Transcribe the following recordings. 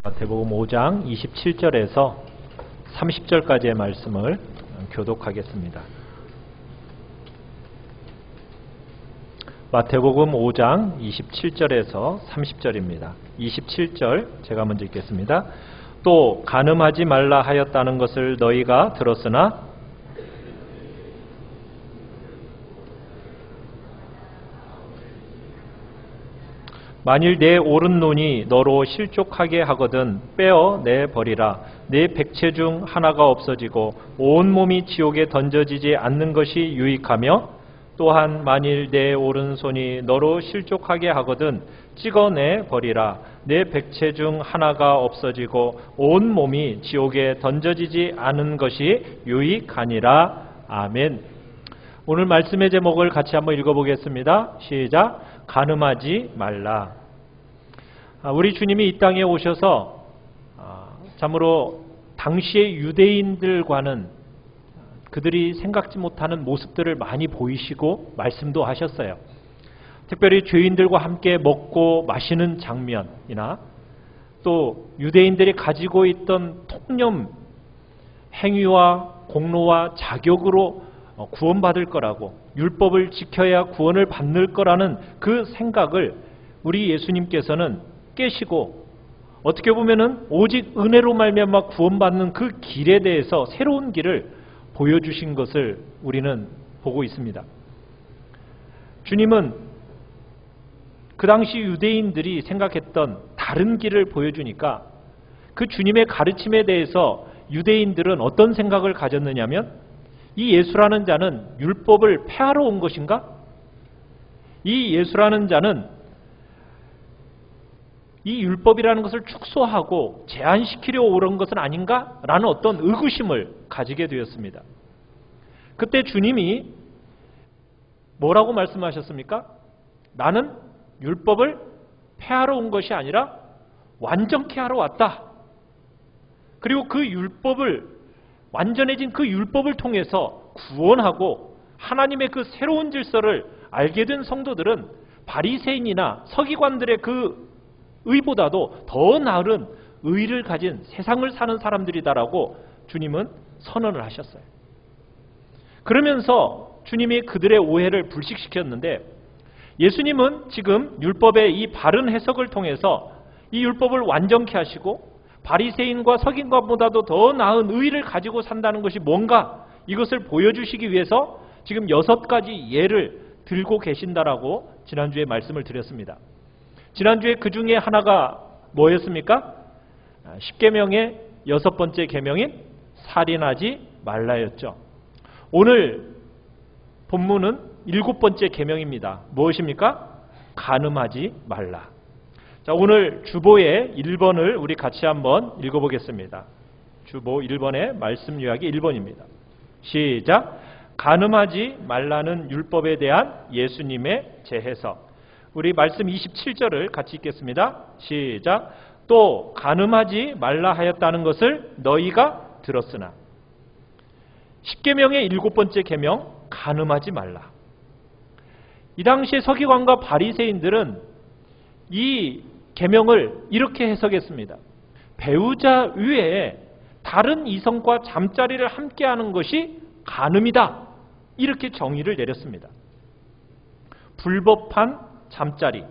마태복음 5장 27절에서 30절까지의 말씀을 교독하겠습니다. 마태복음 5장 27절에서 30절입니다. 27절 제가 먼저 읽겠습니다. 또 간음하지 말라 하였다는 것을 너희가 들었으나 만일 내 오른눈이 너로 실족하게 하거든 빼어 내버리라. 내 백체 중 하나가 없어지고 온몸이 지옥에 던져지지 않는 것이 유익하며 또한 만일 내 오른손이 너로 실족하게 하거든 찍어내버리라. 내 백체 중 하나가 없어지고 온몸이 지옥에 던져지지 않은 것이 유익하니라. 아멘. 오늘 말씀의 제목을 같이 한번 읽어보겠습니다. 시작. 간음하지 말라. 우리 주님이 이 땅에 오셔서 참으로 당시의 유대인들과는 그들이 생각지 못하는 모습들을 많이 보이시고 말씀도 하셨어요. 특별히 죄인들과 함께 먹고 마시는 장면이나 또 유대인들이 가지고 있던 통념, 행위와 공로와 자격으로 구원받을 거라고, 율법을 지켜야 구원을 받을 거라는 그 생각을 우리 예수님께서는 깨시고 어떻게 보면은 오직 은혜로 말미암아 구원받는 그 길에 대해서 새로운 길을 보여주신 것을 우리는 보고 있습니다. 주님은 그 당시 유대인들이 생각했던 다른 길을 보여주니까 그 주님의 가르침에 대해서 유대인들은 어떤 생각을 가졌느냐면 이 예수라는 자는 율법을 폐하러 온 것인가? 이 예수라는 자는 이 율법이라는 것을 축소하고 제한시키려 오른 것은 아닌가? 라는 어떤 의구심을 가지게 되었습니다. 그때 주님이 뭐라고 말씀하셨습니까? 나는 율법을 폐하러 온 것이 아니라 완전케 하러 왔다. 그리고 그 율법을 완전해진 그 율법을 통해서 구원하고 하나님의 그 새로운 질서를 알게 된 성도들은 바리새인이나 서기관들의 그 의보다도 더 나은 의를 가진 세상을 사는 사람들이다라고 주님은 선언을 하셨어요. 그러면서 주님이 그들의 오해를 불식시켰는데 예수님은 지금 율법의 이 바른 해석을 통해서 이 율법을 완전케 하시고 바리새인과 서기관보다도 더 나은 의를 가지고 산다는 것이 뭔가 이것을 보여주시기 위해서 지금 6가지 예를 들고 계신다라고 지난주에 말씀을 드렸습니다. 지난주에 그 중에 하나가 뭐였습니까? 10계명의 6번째 계명인 살인하지 말라였죠. 오늘 본문은 7번째 계명입니다. 무엇입니까? 간음하지 말라. 자, 오늘 주보의 1번을 우리 같이 한번 읽어보겠습니다. 주보 1번의 말씀 요약이 1번입니다. 시작. 간음하지 말라는 율법에 대한 예수님의 재해석. 우리 말씀 27절을 같이 읽겠습니다. 시작. 또 간음하지 말라 하였다는 것을 너희가 들었으나. 10계명의 7번째 계명, 간음하지 말라. 이 당시에 서기관과 바리새인들은 이 계명을 이렇게 해석했습니다. 배우자 외에 다른 이성과 잠자리를 함께하는 것이 간음이다. 이렇게 정의를 내렸습니다. 불법한 잠자리.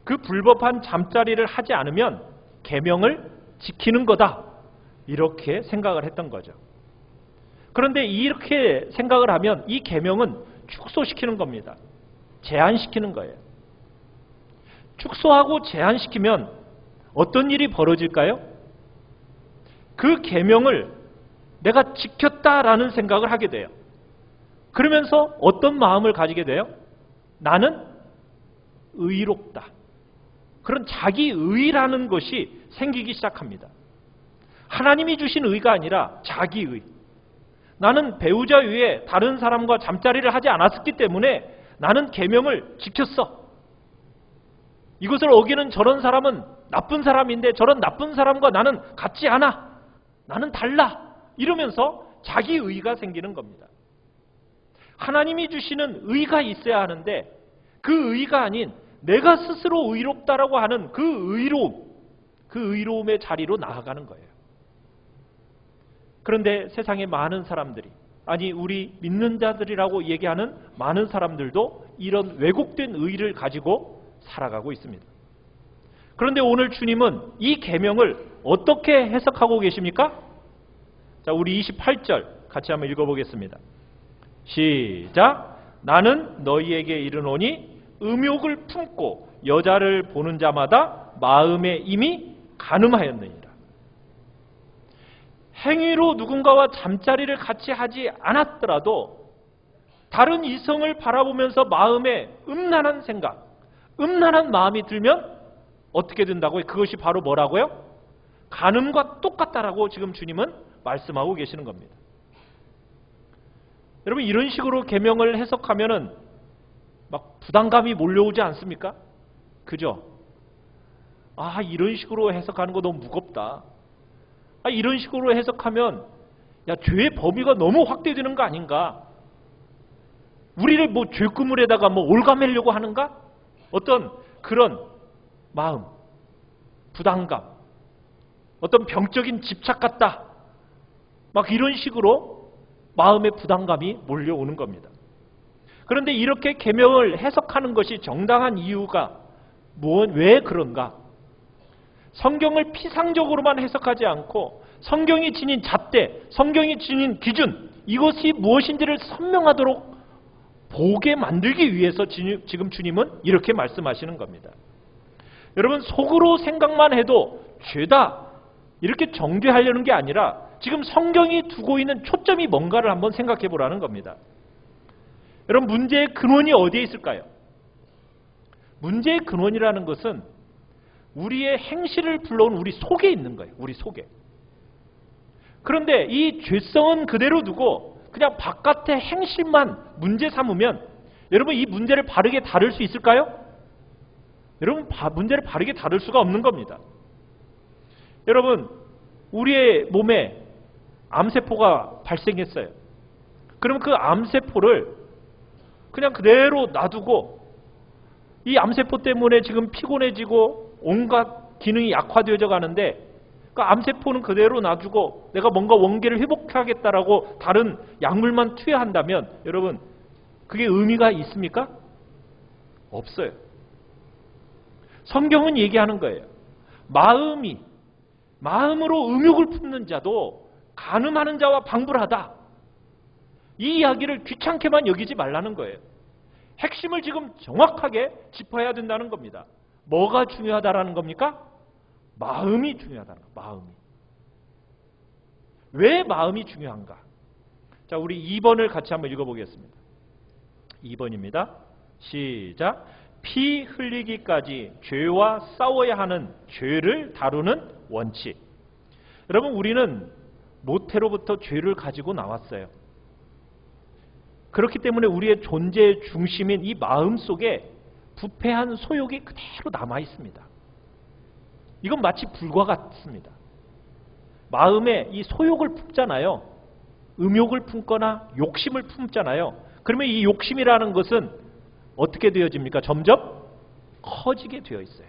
그 불법한 잠자리를 하지 않으면 계명을 지키는 거다. 이렇게 생각을 했던 거죠. 그런데 이렇게 생각을 하면 이 계명은 축소시키는 겁니다. 제한시키는 거예요. 축소하고 제한시키면 어떤 일이 벌어질까요? 그 계명을 내가 지켰다라는 생각을 하게 돼요. 그러면서 어떤 마음을 가지게 돼요? 나는 의롭다. 그런 자기의라는 것이 생기기 시작합니다. 하나님이 주신 의가 아니라 자기의. 나는 배우자 외에 다른 사람과 잠자리를 하지 않았기 때문에 나는 계명을 지켰어. 이것을 어기는 저런 사람은 나쁜 사람인데 저런 나쁜 사람과 나는 같지 않아. 나는 달라. 이러면서 자기의가 생기는 겁니다. 하나님이 주시는 의가 있어야 하는데 그 의가 아닌 내가 스스로 의롭다라고 하는 그 의로움, 그 의로움의 자리로 나아가는 거예요. 그런데 세상의 많은 사람들이, 아니 우리 믿는 자들이라고 얘기하는 많은 사람들도 이런 왜곡된 의의를 가지고 살아가고 있습니다. 그런데 오늘 주님은 이 계명을 어떻게 해석하고 계십니까? 자, 우리 28절 같이 한번 읽어보겠습니다. 시작. 나는 너희에게 이르노니 음욕을 품고 여자를 보는 자마다 마음에 이미 간음하였느니라. 행위로 누군가와 잠자리를 같이 하지 않았더라도 다른 이성을 바라보면서 마음에 음란한 생각, 음란한 마음이 들면 어떻게 된다고요? 그것이 바로 뭐라고요? 간음과 똑같다라고 지금 주님은 말씀하고 계시는 겁니다. 여러분, 이런 식으로 계명을 해석하면은 막 부담감이 몰려오지 않습니까? 그죠? 아, 이런 식으로 해석하는 거 너무 무겁다. 아, 이런 식으로 해석하면 야, 죄의 범위가 너무 확대되는 거 아닌가? 우리를 뭐 죄그물에다가 뭐 올가매려고 하는가? 어떤 그런 마음, 부담감, 어떤 병적인 집착 같다. 막 이런 식으로 마음의 부담감이 몰려오는 겁니다. 그런데 이렇게 계명을 해석하는 것이 정당한 이유가 왜 그런가? 성경을 피상적으로만 해석하지 않고 성경이 지닌 잣대, 성경이 지닌 기준, 이것이 무엇인지를 선명하도록 보게 만들기 위해서 지금 주님은 이렇게 말씀하시는 겁니다. 여러분, 속으로 생각만 해도 죄다 이렇게 정죄하려는 게 아니라 지금 성경이 두고 있는 초점이 뭔가를 한번 생각해 보라는 겁니다. 여러분, 문제의 근원이 어디에 있을까요? 문제의 근원이라는 것은 우리의 행실을 불러온 우리 속에 있는 거예요. 우리 속에. 그런데 이 죄성은 그대로 두고 그냥 바깥의 행실만 문제 삼으면 여러분, 이 문제를 바르게 다룰 수 있을까요? 여러분, 문제를 바르게 다룰 수가 없는 겁니다. 여러분, 우리의 몸에 암세포가 발생했어요. 그러면 그 암세포를 그냥 그대로 놔두고 이 암세포 때문에 지금 피곤해지고 온갖 기능이 약화되어져 가는데 그 암세포는 그대로 놔두고 내가 뭔가 원기를 회복하겠다라고 다른 약물만 투여한다면 여러분, 그게 의미가 있습니까? 없어요. 성경은 얘기하는 거예요. 마음으로 음욕을 품는 자도 간음하는 자와 방불하다. 이 이야기를 귀찮게만 여기지 말라는 거예요. 핵심을 지금 정확하게 짚어야 된다는 겁니다. 뭐가 중요하다라는 겁니까? 마음이 중요하다는 거예요. 마음이. 왜 마음이 중요한가? 자, 우리 2번을 같이 한번 읽어보겠습니다. 2번입니다. 시작. 피 흘리기까지 죄와 싸워야 하는 죄를 다루는 원칙. 여러분, 우리는 모태로부터 죄를 가지고 나왔어요. 그렇기 때문에 우리의 존재의 중심인 이 마음 속에 부패한 소욕이 그대로 남아 있습니다. 이건 마치 불과 같습니다. 마음에 이 소욕을 품잖아요. 음욕을 품거나 욕심을 품잖아요. 그러면 이 욕심이라는 것은 어떻게 되어집니까? 점점 커지게 되어 있어요.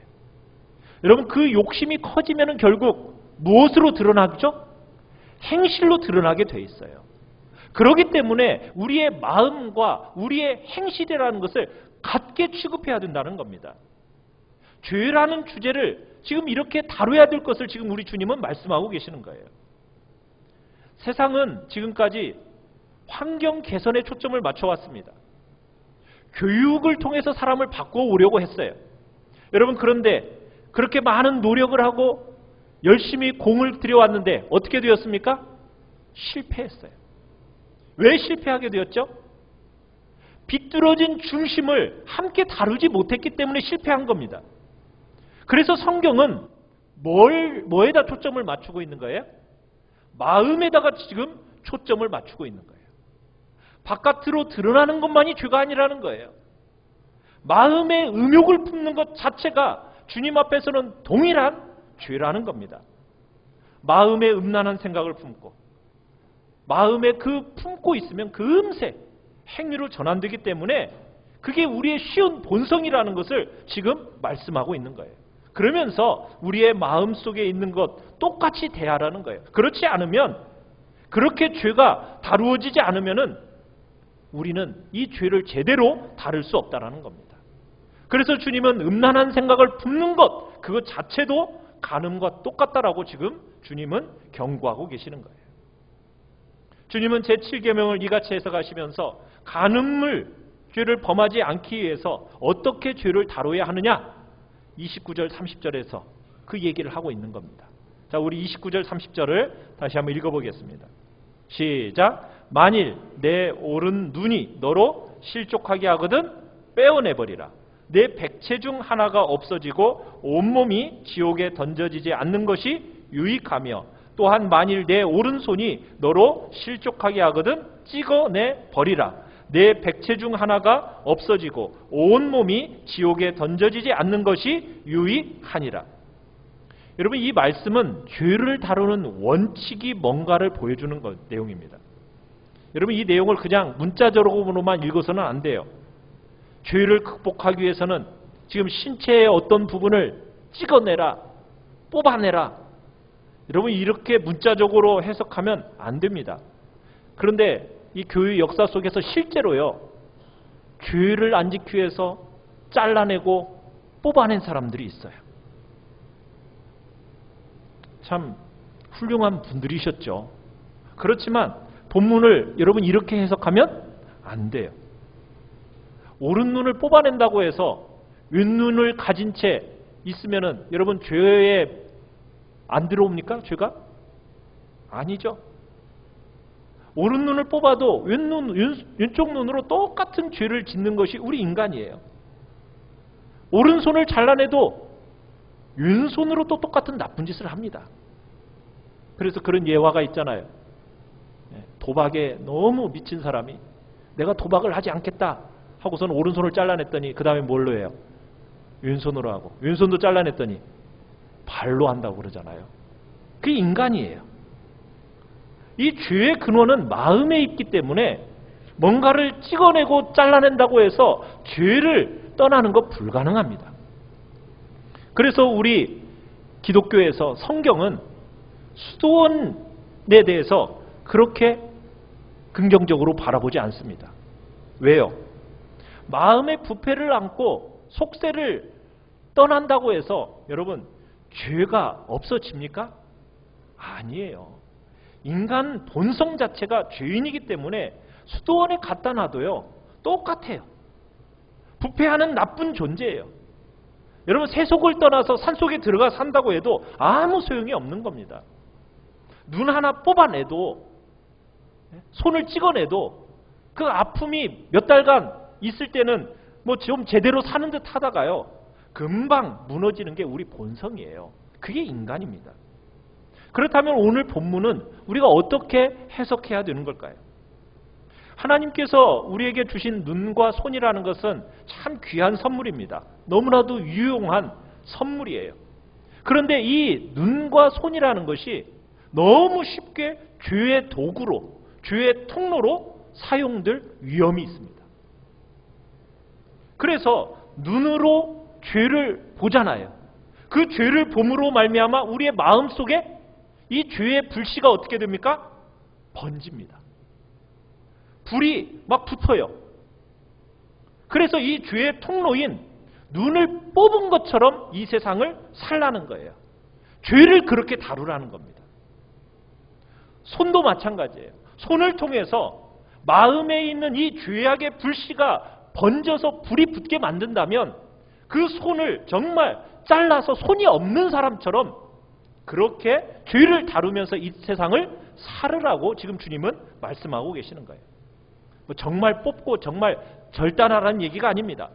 여러분, 그 욕심이 커지면 결국 무엇으로 드러나죠? 행실로 드러나게 되어 있어요. 그렇기 때문에 우리의 마음과 우리의 행실이라는 것을 같게 취급해야 된다는 겁니다. 죄라는 주제를 지금 이렇게 다뤄야 될 것을 지금 우리 주님은 말씀하고 계시는 거예요. 세상은 지금까지 환경 개선에 초점을 맞춰왔습니다. 교육을 통해서 사람을 바꿔오려고 했어요. 여러분, 그런데 그렇게 많은 노력을 하고 열심히 공을 들여왔는데 어떻게 되었습니까? 실패했어요. 왜 실패하게 되었죠? 비뚤어진 중심을 함께 다루지 못했기 때문에 실패한 겁니다. 그래서 성경은 뭐에다 초점을 맞추고 있는 거예요? 마음에다가 지금 초점을 맞추고 있는 거예요. 바깥으로 드러나는 것만이 죄가 아니라는 거예요. 마음의 음욕을 품는 것 자체가 주님 앞에서는 동일한 죄라는 겁니다. 마음에 음란한 생각을 품고 마음에 품고 있으면 금세 행위로 전환되기 때문에 그게 우리의 쉬운 본성이라는 것을 지금 말씀하고 있는 거예요. 그러면서 우리의 마음속에 있는 것 똑같이 대하라는 거예요. 그렇지 않으면, 그렇게 죄가 다루어지지 않으면은 우리는 이 죄를 제대로 다룰 수 없다라는 겁니다. 그래서 주님은 음란한 생각을 품는 것, 그것 자체도 간음과 똑같다라고 지금 주님은 경고하고 계시는 거예요. 주님은 제7계명을 이같이 해석하시면서 간음을, 죄를 범하지 않기 위해서 어떻게 죄를 다뤄야 하느냐, 29절 30절에서 그 얘기를 하고 있는 겁니다. 자, 우리 29절 30절을 다시 한번 읽어보겠습니다. 시작. 만일 내 오른 눈이 너로 실족하게 하거든 빼어내버리라. 내 백체 중 하나가 없어지고 온몸이 지옥에 던져지지 않는 것이 유익하며, 또한 만일 내 오른손이 너로 실족하게 하거든 찍어내버리라. 내 백체 중 하나가 없어지고 온몸이 지옥에 던져지지 않는 것이 유익하니라. 여러분, 이 말씀은 죄를 다루는 원칙이 뭔가를 보여주는 내용입니다. 여러분, 이 내용을 그냥 문자적으로만 읽어서는 안 돼요. 죄를 극복하기 위해서는 지금 신체의 어떤 부분을 찍어내라, 뽑아내라, 여러분 이렇게 문자적으로 해석하면 안 됩니다. 그런데 이 교회 역사 속에서 실제로요, 죄를 안 지키기 위해서 잘라내고 뽑아낸 사람들이 있어요. 참 훌륭한 분들이셨죠. 그렇지만 본문을 여러분 이렇게 해석하면 안 돼요. 오른눈을 뽑아낸다고 해서 왼눈을 가진 채 있으면은 여러분 죄에 안 들어옵니까? 죄가? 아니죠. 오른눈을 뽑아도 왼쪽 눈으로 똑같은 죄를 짓는 것이 우리 인간이에요. 오른손을 잘라내도 왼손으로 또 똑같은 나쁜 짓을 합니다. 그래서 그런 예화가 있잖아요. 도박에 너무 미친 사람이 내가 도박을 하지 않겠다 하고서는 오른손을 잘라냈더니 그 다음에 뭘로 해요? 왼손으로 하고, 왼손도 잘라냈더니 발로 한다고 그러잖아요. 그게 인간이에요. 이 죄의 근원은 마음에 있기 때문에 뭔가를 찍어내고 잘라낸다고 해서 죄를 떠나는 것 불가능합니다. 그래서 우리 기독교에서 성경은 수도원에 대해서 그렇게 긍정적으로 바라보지 않습니다. 왜요? 마음의 부패를 안고 속세를 떠난다고 해서 여러분 죄가 없어집니까? 아니에요. 인간 본성 자체가 죄인이기 때문에 수도원에 갖다 놔도요 똑같아요. 부패하는 나쁜 존재예요. 여러분 세속을 떠나서 산속에 들어가 산다고 해도 아무 소용이 없는 겁니다. 눈 하나 뽑아내도, 손을 찍어내도 그 아픔이 몇 달간 있을 때는 뭐 좀 제대로 사는 듯 하다가요 금방 무너지는 게 우리 본성이에요. 그게 인간입니다. 그렇다면 오늘 본문은 우리가 어떻게 해석해야 되는 걸까요? 하나님께서 우리에게 주신 눈과 손이라는 것은 참 귀한 선물입니다. 너무나도 유용한 선물이에요. 그런데 이 눈과 손이라는 것이 너무 쉽게 죄의 도구로, 죄의 통로로 사용될 위험이 있습니다. 그래서 눈으로 죄를 보잖아요. 그 죄를 봄으로 말미암아 우리의 마음속에 이 죄의 불씨가 어떻게 됩니까? 번집니다. 불이 막 붙어요. 그래서 이 죄의 통로인 눈을 뽑은 것처럼 이 세상을 살라는 거예요. 죄를 그렇게 다루라는 겁니다. 손도 마찬가지예요. 손을 통해서 마음에 있는 이 죄악의 불씨가 번져서 불이 붙게 만든다면 그 손을 정말 잘라서 손이 없는 사람처럼 그렇게 죄를 다루면서 이 세상을 살으라고 지금 주님은 말씀하고 계시는 거예요. 정말 뽑고 정말 절단하라는 얘기가 아닙니다.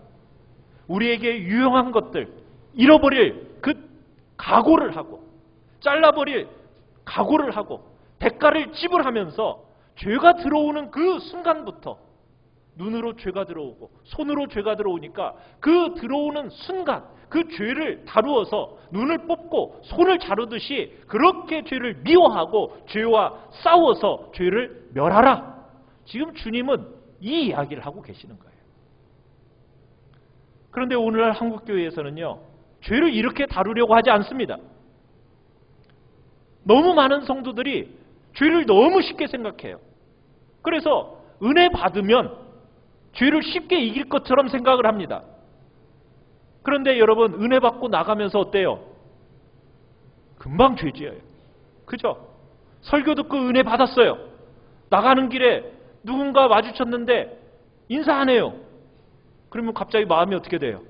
우리에게 유용한 것들 잃어버릴 그 각오를 하고 잘라버릴 각오를 하고 대가를 지불하면서 죄가 들어오는 그 순간부터 눈으로 죄가 들어오고 손으로 죄가 들어오니까 그 들어오는 순간 그 죄를 다루어서 눈을 뽑고 손을 자르듯이 그렇게 죄를 미워하고 죄와 싸워서 죄를 멸하라. 지금 주님은 이 이야기를 하고 계시는 거예요. 그런데 오늘날 한국교회에서는요, 죄를 이렇게 다루려고 하지 않습니다. 너무 많은 성도들이 죄를 너무 쉽게 생각해요. 그래서 은혜 받으면 죄를 쉽게 이길 것처럼 생각을 합니다. 그런데 여러분, 은혜 받고 나가면서 어때요? 금방 죄 지어요. 그죠? 설교 듣고 은혜 받았어요. 나가는 길에 누군가 마주쳤는데 인사 안 해요. 그러면 갑자기 마음이 어떻게 돼요?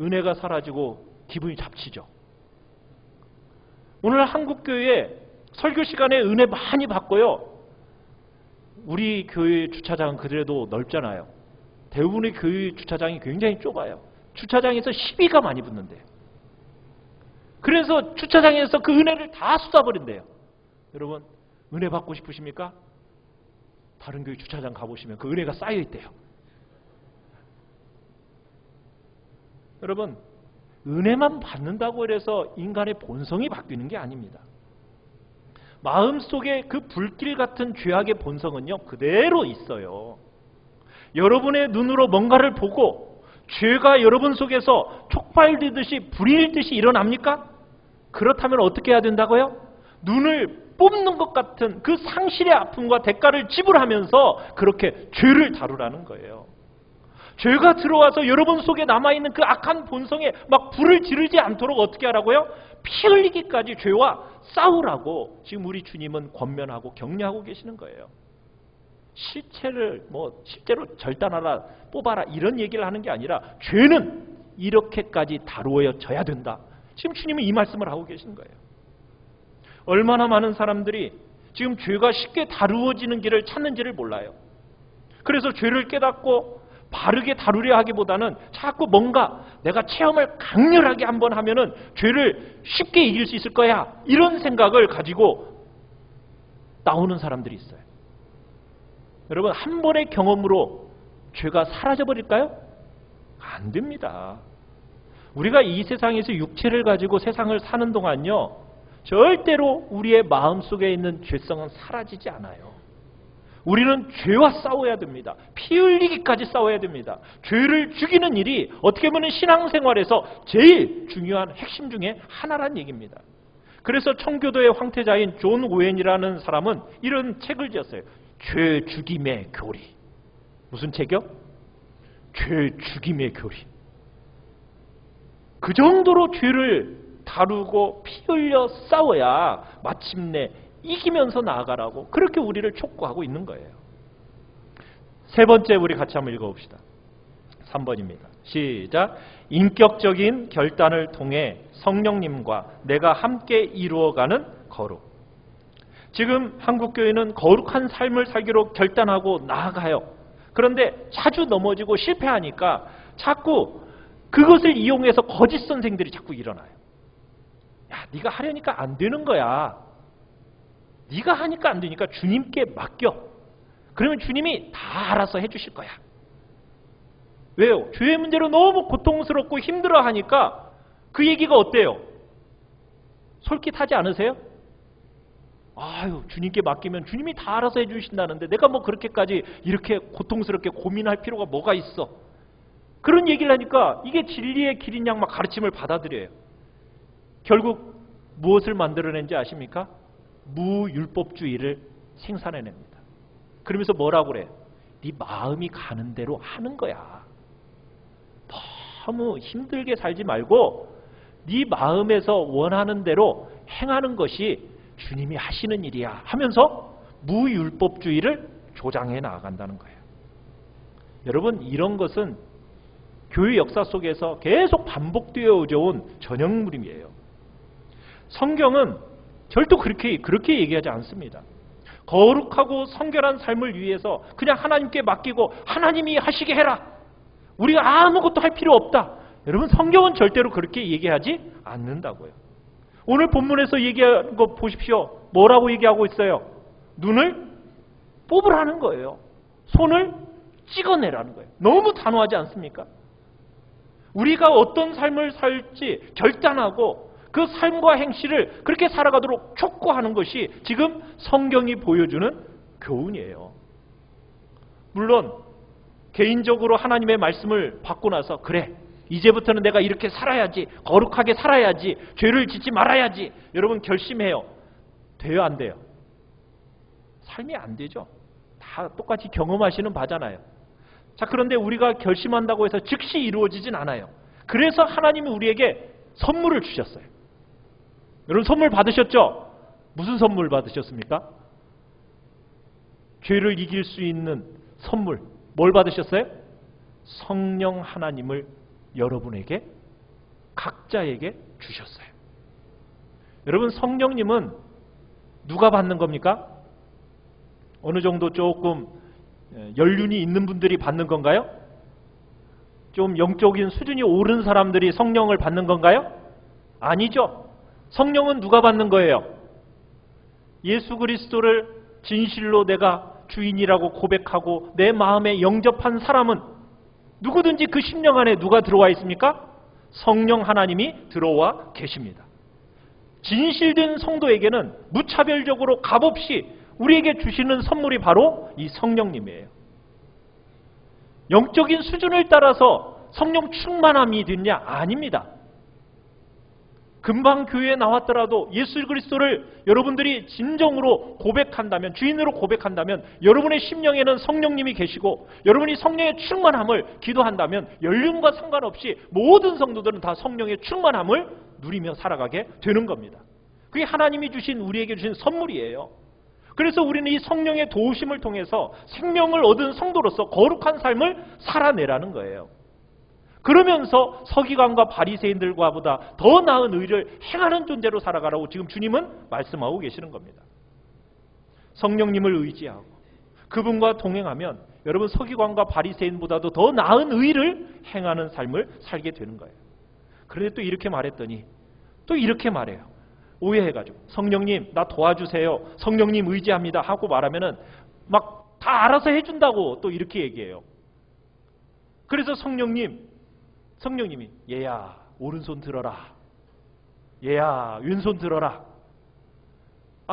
은혜가 사라지고 기분이 잡치죠. 오늘 한국교회에 설교 시간에 은혜 많이 받고요. 우리 교회 주차장은 그래도 넓잖아요. 대부분의 교회 주차장이 굉장히 좁아요. 주차장에서 시비가 많이 붙는데요. 그래서 주차장에서 그 은혜를 다 쏟아버린대요. 여러분, 은혜 받고 싶으십니까? 다른 교회 주차장 가보시면 그 은혜가 쌓여있대요. 여러분, 은혜만 받는다고 해서 인간의 본성이 바뀌는 게 아닙니다. 마음속에 그 불길 같은 죄악의 본성은요, 그대로 있어요. 여러분의 눈으로 뭔가를 보고 죄가 여러분 속에서 촉발되듯이 불일듯이 일어납니까? 그렇다면 어떻게 해야 된다고요? 눈을 뽑는 것 같은 그 상실의 아픔과 대가를 지불하면서 그렇게 죄를 다루라는 거예요. 죄가 들어와서 여러분 속에 남아있는 그 악한 본성에 막 불을 지르지 않도록 어떻게 하라고요? 피 흘리기까지 죄와 싸우라고 지금 우리 주님은 권면하고 격려하고 계시는 거예요. 실체를 실제로 절단하라, 뽑아라 이런 얘기를 하는 게 아니라 죄는 이렇게까지 다루어져야 된다. 지금 주님은 이 말씀을 하고 계신 거예요. 얼마나 많은 사람들이 지금 죄가 쉽게 다루어지는 길을 찾는지를 몰라요. 그래서 죄를 깨닫고 바르게 다루려 하기보다는 자꾸 뭔가 내가 체험을 강렬하게 한번 하면은 죄를 쉽게 이길 수 있을 거야, 이런 생각을 가지고 나오는 사람들이 있어요. 여러분, 한 번의 경험으로 죄가 사라져버릴까요? 안 됩니다. 우리가 이 세상에서 육체를 가지고 세상을 사는 동안요, 절대로 우리의 마음속에 있는 죄성은 사라지지 않아요. 우리는 죄와 싸워야 됩니다. 피 흘리기까지 싸워야 됩니다. 죄를 죽이는 일이 어떻게 보면 신앙생활에서 제일 중요한 핵심 중에 하나란 얘기입니다. 그래서 청교도의 황태자인 존 오웬이라는 사람은 이런 책을 지었어요. 죄 죽임의 교리. 무슨 책이요? 죄 죽임의 교리. 그 정도로 죄를 다루고 피 흘려 싸워야 마침내 이기면서 나아가라고 그렇게 우리를 촉구하고 있는 거예요. 세 번째, 우리 같이 한번 읽어봅시다. 3번입니다. 시작. 인격적인 결단을 통해 성령님과 내가 함께 이루어가는 거룩. 지금 한국교회는 거룩한 삶을 살기로 결단하고 나아가요. 그런데 자주 넘어지고 실패하니까 자꾸 그것을 이용해서 거짓 선생들이 자꾸 일어나요. 야, 네가 하려니까 안 되는 거야. 네가 하니까 안 되니까 주님께 맡겨. 그러면 주님이 다 알아서 해주실 거야. 왜요? 죄의 문제로 너무 고통스럽고 힘들어하니까 그 얘기가 어때요? 솔깃하지 않으세요? 아유, 주님께 맡기면 주님이 다 알아서 해주신다는데 내가 뭐 그렇게까지 이렇게 고통스럽게 고민할 필요가 뭐가 있어? 그런 얘기를 하니까 이게 진리의 길인 양 막 가르침을 받아들여요. 결국 무엇을 만들어낸지 아십니까? 무율법주의를 생산해냅니다. 그러면서 뭐라고 그래? 네 마음이 가는 대로 하는 거야. 너무 힘들게 살지 말고 네 마음에서 원하는 대로 행하는 것이 주님이 하시는 일이야 하면서 무율법주의를 조장해 나아간다는 거예요. 여러분, 이런 것은 교회 역사 속에서 계속 반복되어져 온 전형물임이에요. 성경은 절대 그렇게 얘기하지 않습니다. 거룩하고 성결한 삶을 위해서 그냥 하나님께 맡기고 하나님이 하시게 해라. 우리가 아무것도 할 필요 없다. 여러분, 성경은 절대로 그렇게 얘기하지 않는다고요. 오늘 본문에서 얘기한 거 보십시오. 뭐라고 얘기하고 있어요? 눈을 뽑으라는 거예요. 손을 찍어내라는 거예요. 너무 단호하지 않습니까? 우리가 어떤 삶을 살지 결단하고 그 삶과 행실을 그렇게 살아가도록 촉구하는 것이 지금 성경이 보여주는 교훈이에요. 물론 개인적으로 하나님의 말씀을 받고 나서 그래, 이제부터는 내가 이렇게 살아야지, 거룩하게 살아야지, 죄를 짓지 말아야지. 여러분 결심해요. 돼요, 안 돼요? 삶이 안 되죠. 다 똑같이 경험하시는 바잖아요. 자, 그런데 우리가 결심한다고 해서 즉시 이루어지진 않아요. 그래서 하나님이 우리에게 선물을 주셨어요. 여러분 선물 받으셨죠? 무슨 선물 받으셨습니까? 죄를 이길 수 있는 선물. 뭘 받으셨어요? 성령 하나님을 여러분에게, 각자에게 주셨어요. 여러분 성령님은 누가 받는 겁니까? 어느 정도 조금 연륜이 있는 분들이 받는 건가요? 좀 영적인 수준이 오른 사람들이 성령을 받는 건가요? 아니죠. 성령은 누가 받는 거예요? 예수 그리스도를 진실로 내가 주인이라고 고백하고 내 마음에 영접한 사람은 누구든지 그 심령 안에 누가 들어와 있습니까? 성령 하나님이 들어와 계십니다. 진실된 성도에게는 무차별적으로 값없이 우리에게 주시는 선물이 바로 이 성령님이에요. 영적인 수준을 따라서 성령 충만함이 됐냐? 아닙니다. 금방 교회에 나왔더라도 예수 그리스도를 여러분들이 진정으로 고백한다면, 주인으로 고백한다면 여러분의 심령에는 성령님이 계시고 여러분이 성령의 충만함을 기도한다면 연륜과 상관없이 모든 성도들은 다 성령의 충만함을 누리며 살아가게 되는 겁니다. 그게 하나님이 주신, 우리에게 주신 선물이에요. 그래서 우리는 이 성령의 도우심을 통해서 생명을 얻은 성도로서 거룩한 삶을 살아내라는 거예요. 그러면서 서기관과 바리새인들과 보다 더 나은 의를 행하는 존재로 살아가라고 지금 주님은 말씀하고 계시는 겁니다. 성령님을 의지하고 그분과 동행하면 여러분 서기관과 바리새인보다도 더 나은 의를 행하는 삶을 살게 되는 거예요. 그런데 또 이렇게 말했더니 또 이렇게 말해요. 오해해가지고 성령님 나 도와주세요, 성령님 의지합니다 하고 말하면은 막 다 알아서 해준다고 또 이렇게 얘기해요. 그래서 성령님이 얘야 오른손 들어라, 얘야 왼손 들어라.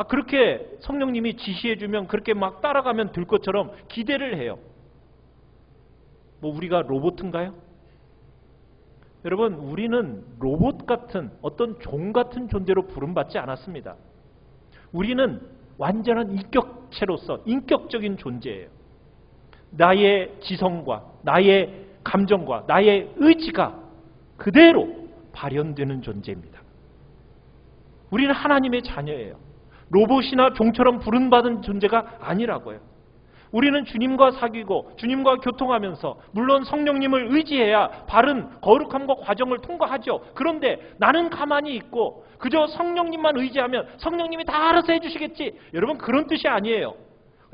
그렇게 성령님이 지시해주면 그렇게 막 따라가면 될 것처럼 기대를 해요. 뭐 우리가 로봇인가요? 여러분 우리는 로봇 같은 어떤 종 같은 존재로 부름받지 않았습니다. 우리는 완전한 인격체로서 인격적인 존재예요. 나의 지성과 나의 감정과 나의 의지가 그대로 발현되는 존재입니다. 우리는 하나님의 자녀예요. 로봇이나 종처럼 부름받은 존재가 아니라고요. 우리는 주님과 사귀고 주님과 교통하면서 물론 성령님을 의지해야 바른 거룩함과 과정을 통과하죠. 그런데 나는 가만히 있고 그저 성령님만 의지하면 성령님이 다 알아서 해주시겠지. 여러분 그런 뜻이 아니에요.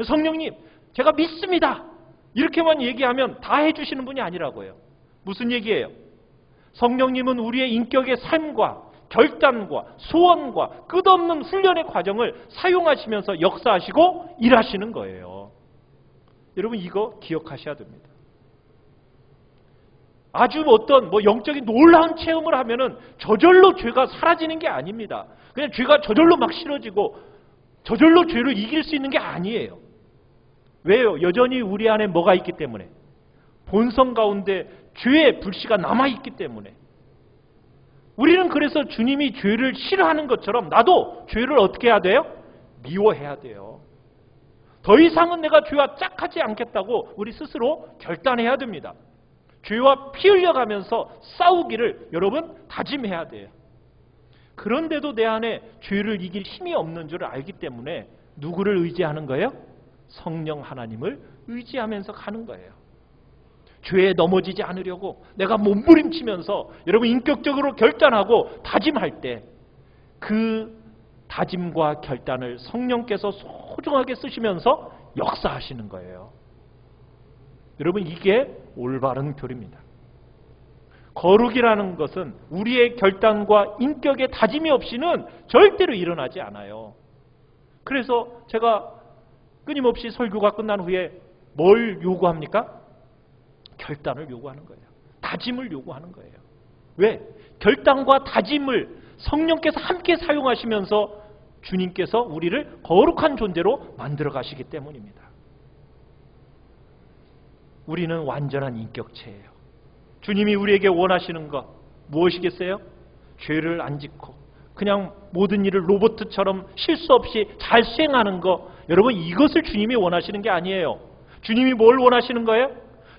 성령님 제가 믿습니다 이렇게만 얘기하면 다 해주시는 분이 아니라고요. 무슨 얘기예요? 성령님은 우리의 인격의 삶과 결단과 소원과 끝없는 훈련의 과정을 사용하시면서 역사하시고 일하시는 거예요. 여러분 이거 기억하셔야 됩니다. 아주 어떤 영적인 놀라운 체험을 하면은 저절로 죄가 사라지는 게 아닙니다. 그냥 죄가 저절로 막 싫어지고 저절로 죄를 이길 수 있는 게 아니에요. 왜요? 여전히 우리 안에 뭐가 있기 때문에, 본성 가운데 죄의 불씨가 남아있기 때문에. 우리는 그래서 주님이 죄를 싫어하는 것처럼 나도 죄를 어떻게 해야 돼요? 미워해야 돼요. 더 이상은 내가 죄와 짝하지 않겠다고 우리 스스로 결단해야 됩니다. 죄와 피 흘려가면서 싸우기를 여러분 다짐해야 돼요. 그런데도 내 안에 죄를 이길 힘이 없는 줄 알기 때문에 누구를 의지하는 거예요? 성령 하나님을 의지하면서 가는 거예요. 죄에 넘어지지 않으려고 내가 몸부림치면서 여러분 인격적으로 결단하고 다짐할 때 그 다짐과 결단을 성령께서 소중하게 쓰시면서 역사하시는 거예요. 여러분 이게 올바른 교리입니다. 거룩이라는 것은 우리의 결단과 인격의 다짐이 없이는 절대로 일어나지 않아요. 그래서 제가 끊임없이 설교가 끝난 후에 뭘 요구합니까? 결단을 요구하는 거예요. 다짐을 요구하는 거예요. 왜? 결단과 다짐을 성령께서 함께 사용하시면서 주님께서 우리를 거룩한 존재로 만들어 가시기 때문입니다. 우리는 완전한 인격체예요. 주님이 우리에게 원하시는 것 무엇이겠어요? 죄를 안 짓고 그냥 모든 일을 로봇처럼 실수 없이 잘 수행하는 것. 여러분, 이것을 주님이 원하시는 게 아니에요. 주님이 뭘 원하시는 거예요?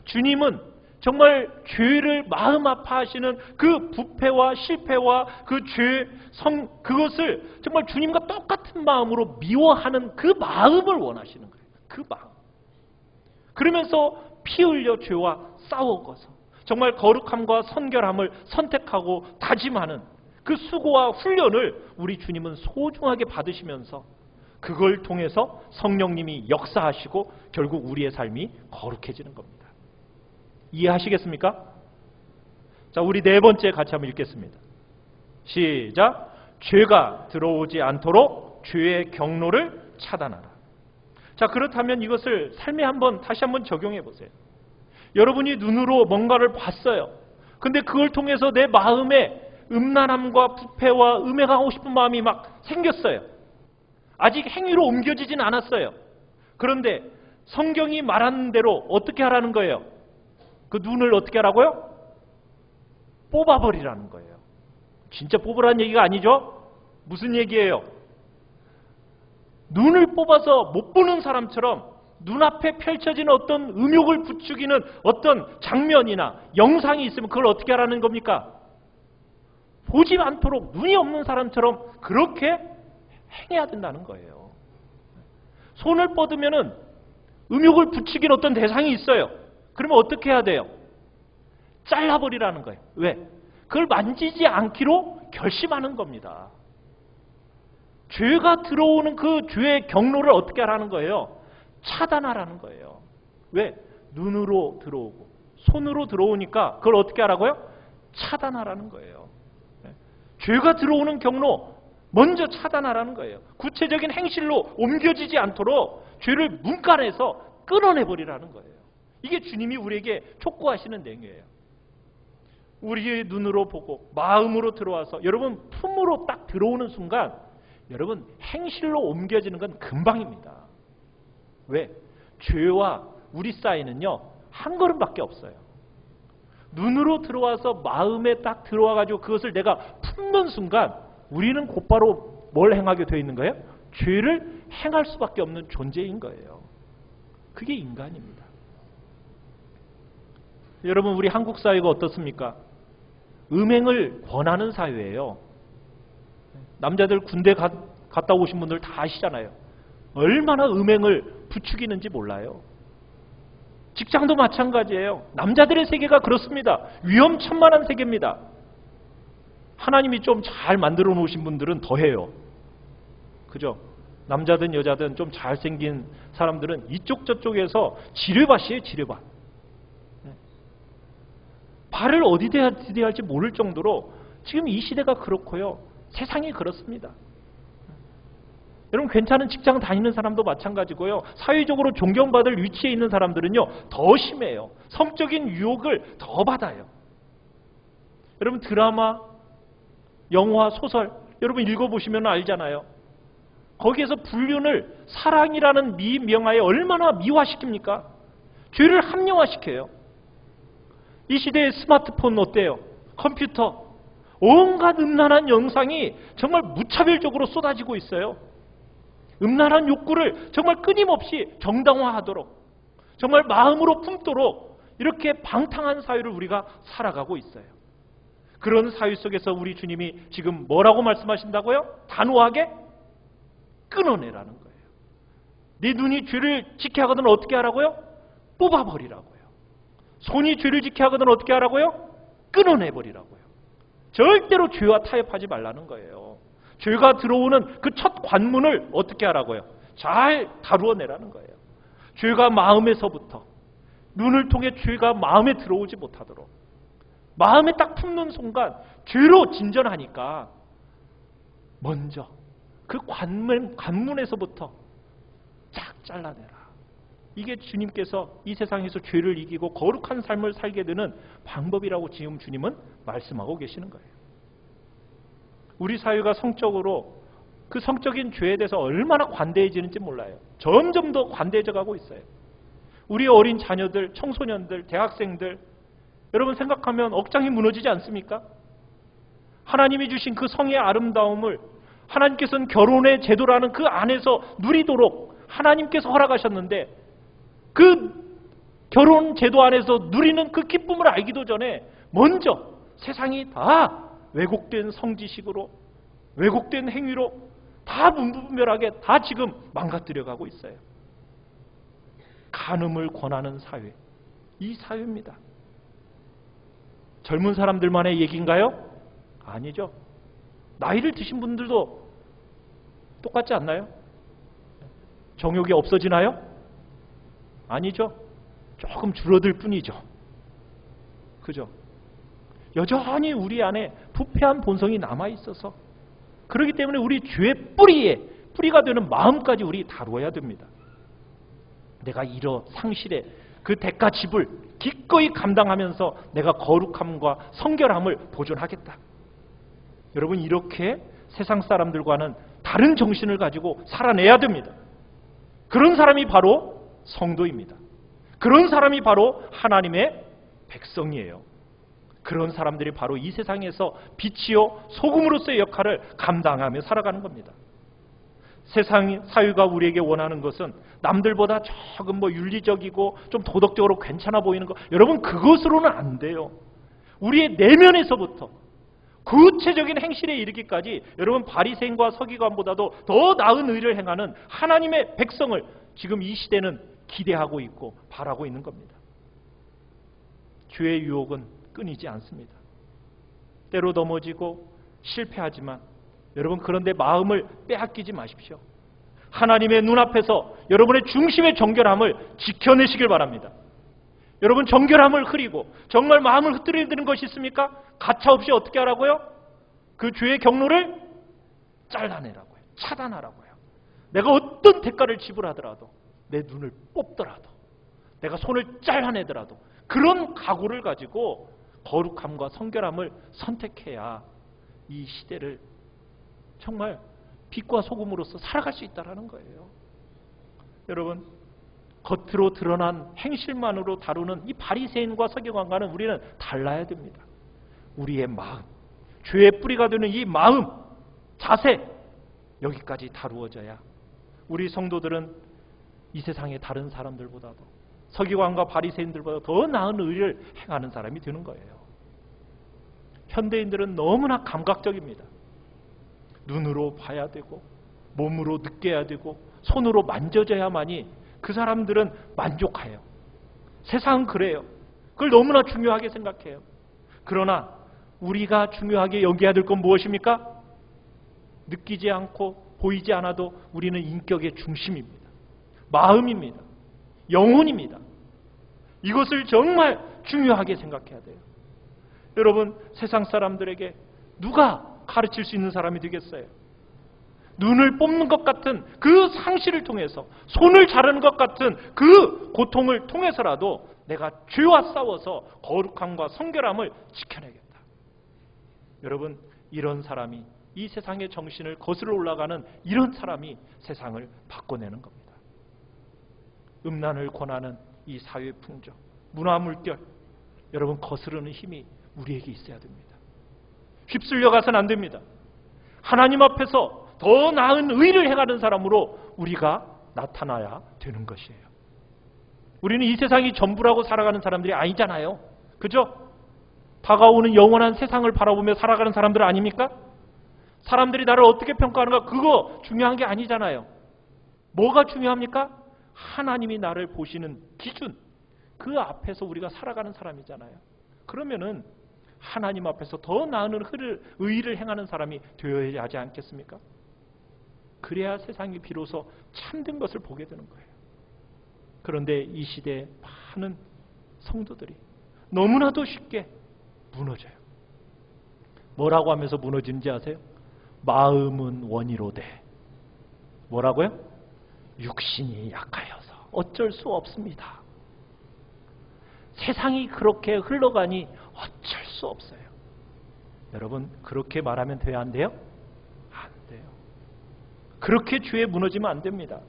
주님은 정말 죄를 마음 아파하시는 그 부패와 실패와 그 죄, 그것을 정말 주님과 똑같은 마음으로 미워하는 그 마음을 원하시는 거예요. 그 마음. 그러면서 피 흘려 죄와 싸워서 정말 거룩함과 선결함을 선택하고 다짐하는 그 수고와 훈련을 우리 주님은 소중하게 받으시면서 그걸 통해서 성령님이 역사하시고 결국 우리의 삶이 거룩해지는 겁니다. 이해하시겠습니까? 자, 우리 네 번째 같이 한번 읽겠습니다. 시작. 죄가 들어오지 않도록 죄의 경로를 차단하라. 자, 그렇다면 이것을 삶에 다시 한번 적용해 보세요. 여러분이 눈으로 뭔가를 봤어요. 근데 그걸 통해서 내 마음에 음란함과 부패와 음행하고 싶은 마음이 막 생겼어요. 아직 행위로 옮겨지진 않았어요. 그런데 성경이 말하는 대로 어떻게 하라는 거예요? 그 눈을 어떻게 하라고요? 뽑아버리라는 거예요. 진짜 뽑으라는 얘기가 아니죠? 무슨 얘기예요? 눈을 뽑아서 못 보는 사람처럼 눈앞에 펼쳐지는 어떤 음욕을 부추기는 어떤 장면이나 영상이 있으면 그걸 어떻게 하라는 겁니까? 보지 않도록 눈이 없는 사람처럼 그렇게 행해야 된다는 거예요. 손을 뻗으면은 음욕을 부추기는 어떤 대상이 있어요. 그러면 어떻게 해야 돼요? 잘라버리라는 거예요. 왜? 그걸 만지지 않기로 결심하는 겁니다. 죄가 들어오는 그 죄의 경로를 어떻게 하라는 거예요? 차단하라는 거예요. 왜? 눈으로 들어오고 손으로 들어오니까 그걸 어떻게 하라고요? 차단하라는 거예요. 죄가 들어오는 경로 먼저 차단하라는 거예요. 구체적인 행실로 옮겨지지 않도록 죄를 문간에서 끊어내버리라는 거예요. 이게 주님이 우리에게 촉구하시는 내용이에요. 우리의 눈으로 보고 마음으로 들어와서 여러분 품으로 딱 들어오는 순간 여러분 행실로 옮겨지는 건 금방입니다. 왜? 죄와 우리 사이는요 한 걸음밖에 없어요. 눈으로 들어와서 마음에 딱 들어와가지고 그것을 내가 품는 순간 우리는 곧바로 뭘 행하게 되어 있는 거예요? 죄를 행할 수밖에 없는 존재인 거예요. 그게 인간입니다. 여러분, 우리 한국 사회가 어떻습니까? 음행을 권하는 사회예요. 남자들 군대 갔다 오신 분들 다 아시잖아요. 얼마나 음행을 부추기는지 몰라요. 직장도 마찬가지예요. 남자들의 세계가 그렇습니다. 위험천만한 세계입니다. 하나님이 좀 잘 만들어 놓으신 분들은 더해요. 그죠? 남자든 여자든 좀 잘생긴 사람들은 이쪽 저쪽에서 지뢰밭이에요. 지뢰밭. 발을 어디 대야 할지 모를 정도로 지금 이 시대가 그렇고요. 세상이 그렇습니다. 여러분, 괜찮은 직장 다니는 사람도 마찬가지고요. 사회적으로 존경받을 위치에 있는 사람들은요 더 심해요. 성적인 유혹을 더 받아요. 여러분, 드라마, 영화, 소설 여러분 읽어보시면 알잖아요. 거기에서 불륜을 사랑이라는 미명하에 얼마나 미화시킵니까? 죄를 합리화시켜요. 이 시대의 스마트폰 어때요? 컴퓨터, 온갖 음란한 영상이 정말 무차별적으로 쏟아지고 있어요. 음란한 욕구를 정말 끊임없이 정당화하도록 정말 마음으로 품도록 이렇게 방탕한 사회를 우리가 살아가고 있어요. 그런 사회 속에서 우리 주님이 지금 뭐라고 말씀하신다고요? 단호하게 끊어내라는 거예요. 네 눈이 죄를 지켜 하거든 어떻게 하라고요? 뽑아버리라고요. 손이 죄를 지켜 하거든 어떻게 하라고요? 끊어내버리라고요. 절대로 죄와 타협하지 말라는 거예요. 죄가 들어오는 그 첫 관문을 어떻게 하라고요? 잘 다루어내라는 거예요. 죄가 마음에서부터 눈을 통해 죄가 마음에 들어오지 못하도록 마음에 딱 품는 순간 죄로 진전하니까 먼저 그 관문에서부터 쫙 잘라내라. 이게 주님께서 이 세상에서 죄를 이기고 거룩한 삶을 살게 되는 방법이라고 지금 주님은 말씀하고 계시는 거예요. 우리 사회가 성적으로 그 성적인 죄에 대해서 얼마나 관대해지는지 몰라요. 점점 더 관대해져 가고 있어요. 우리 어린 자녀들, 청소년들, 대학생들 여러분 생각하면 억장이 무너지지 않습니까? 하나님이 주신 그 성의 아름다움을 하나님께서는 결혼의 제도라는 그 안에서 누리도록 하나님께서 허락하셨는데, 그 결혼 제도 안에서 누리는 그 기쁨을 알기도 전에 먼저 세상이 다 왜곡된 성지식으로, 왜곡된 행위로 다 분분별하게 다 지금 망가뜨려가고 있어요. 간음을 권하는 사회, 이 사회입니다. 젊은 사람들만의 얘기인가요? 아니죠. 나이를 드신 분들도 똑같지 않나요? 정욕이 없어지나요? 아니죠. 조금 줄어들 뿐이죠. 그죠? 여전히 우리 안에 부패한 본성이 남아있어서, 그렇기 때문에 우리 죄의 뿌리가 되는 마음까지 우리 다루어야 됩니다. 내가 이러 상실의 그 대가집을 기꺼이 감당하면서 내가 거룩함과 성결함을 보존하겠다. 여러분, 이렇게 세상 사람들과는 다른 정신을 가지고 살아내야 됩니다. 그런 사람이 바로 성도입니다. 그런 사람이 바로 하나님의 백성이에요. 그런 사람들이 바로 이 세상에서 빛이요 소금으로서의 역할을 감당하며 살아가는 겁니다. 세상 사회가 우리에게 원하는 것은 남들보다 조금 윤리적이고 좀 도덕적으로 괜찮아 보이는 것, 여러분 그것으로는 안 돼요. 우리의 내면에서부터 구체적인 행실에 이르기까지 여러분 바리새인과 서기관보다도 더 나은 의를 행하는 하나님의 백성을 지금 이 시대는 기대하고 있고 바라고 있는 겁니다. 죄의 유혹은 끊이지 않습니다. 때로 넘어지고 실패하지만 여러분, 그런데 마음을 빼앗기지 마십시오. 하나님의 눈앞에서 여러분의 중심의 정결함을 지켜내시길 바랍니다. 여러분, 정결함을 흐리고 정말 마음을 흐트리는 것이 있습니까? 가차없이 어떻게 하라고요? 그 죄의 경로를 잘라내라고요. 차단하라고요. 내가 어떤 대가를 지불하더라도, 내 눈을 뽑더라도, 내가 손을 잘라내더라도 그런 각오를 가지고 거룩함과 성결함을 선택해야 이 시대를 정말 빛과 소금으로서 살아갈 수 있다는 거예요. 여러분, 겉으로 드러난 행실만으로 다루는 이 바리새인과 서기관과는 우리는 달라야 됩니다. 우리의 마음, 죄의 뿌리가 되는 이 마음, 자세, 여기까지 다루어져야 우리 성도들은 이 세상의 다른 사람들보다도, 서기관과 바리새인들보다 더 나은 의를 행하는 사람이 되는 거예요. 현대인들은 너무나 감각적입니다. 눈으로 봐야 되고, 몸으로 느껴야 되고, 손으로 만져져야만이 그 사람들은 만족해요. 세상은 그래요. 그걸 너무나 중요하게 생각해요. 그러나 우리가 중요하게 여겨야 될 건 무엇입니까? 느끼지 않고 보이지 않아도 우리는 인격의 중심입니다. 마음입니다. 영혼입니다. 이것을 정말 중요하게 생각해야 돼요. 여러분, 세상 사람들에게 누가 가르칠 수 있는 사람이 되겠어요? 눈을 뽑는 것 같은 그 상실을 통해서, 손을 자르는 것 같은 그 고통을 통해서라도 내가 죄와 싸워서 거룩함과 성결함을 지켜내겠다. 여러분, 이런 사람이, 이 세상의 정신을 거슬러 올라가는 이런 사람이 세상을 바꿔내는 겁니다. 음란을 권하는 이 사회 풍조, 문화 물결, 여러분 거스르는 힘이 우리에게 있어야 됩니다. 휩쓸려 가서는 안 됩니다. 하나님 앞에서 더 나은 의를 행하는 사람으로 우리가 나타나야 되는 것이에요. 우리는 이 세상이 전부라고 살아가는 사람들이 아니잖아요. 그죠? 다가오는 영원한 세상을 바라보며 살아가는 사람들 아닙니까? 사람들이 나를 어떻게 평가하는가, 그거 중요한 게 아니잖아요. 뭐가 중요합니까? 하나님이 나를 보시는 기준, 그 앞에서 우리가 살아가는 사람이잖아요. 그러면은 하나님 앞에서 더 나은 의를 행하는 사람이 되어야 하지 않겠습니까? 그래야 세상이 비로소 참된 것을 보게 되는 거예요. 그런데 이 시대에 많은 성도들이 너무나도 쉽게 무너져요. 뭐라고 하면서 무너지는지 아세요? 마음은 원이로되, 뭐라고요? 육신이 약하여서 어쩔 수 없습니다. 세상이 그렇게 흘러가니 어쩔 수 없어요. 여러분, 그렇게 말하면 돼야 안 돼요? 안 돼요. 그렇게 죄에 무너지면 안 됩니다.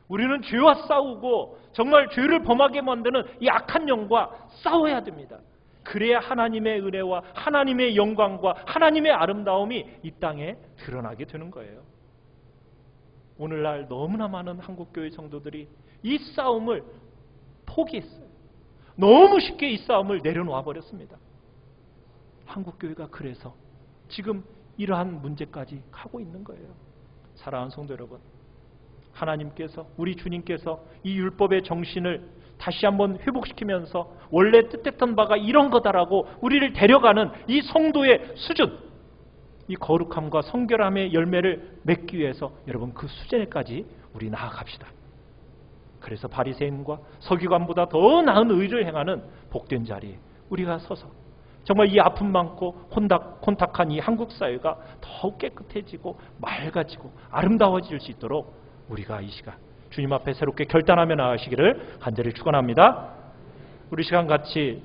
우리는 죄와 싸우고 정말 죄를 범하게 만드는 이 악한 영과 싸워야 됩니다. 그래야 하나님의 은혜와 하나님의 영광과 하나님의 아름다움이 이 땅에 드러나게 되는 거예요. 오늘날 너무나 많은 한국교회 성도들이 이 싸움을 포기했어요. 너무 쉽게 이 싸움을 내려놓아 버렸습니다. 한국교회가 그래서 지금 이러한 문제까지 가고 있는 거예요. 사랑하는 성도 여러분, 하나님께서, 우리 주님께서 이 율법의 정신을 다시 한번 회복시키면서 원래 뜻했던 바가 이런 거다라고 우리를 데려가는 이 성도의 수준, 이 거룩함과 성결함의 열매를 맺기 위해서 여러분 그 수준에까지 우리 나아갑시다. 그래서 바리새인과 서기관보다 더 나은 의를 행하는 복된 자리에 우리가 서서 정말 이 아픔 많고 혼탁한 이 한국 사회가 더욱 깨끗해지고 맑아지고 아름다워질 수 있도록 우리가 이 시간 주님 앞에 새롭게 결단하며 나아가시기를 간절히 축원합니다. 우리 시간 같이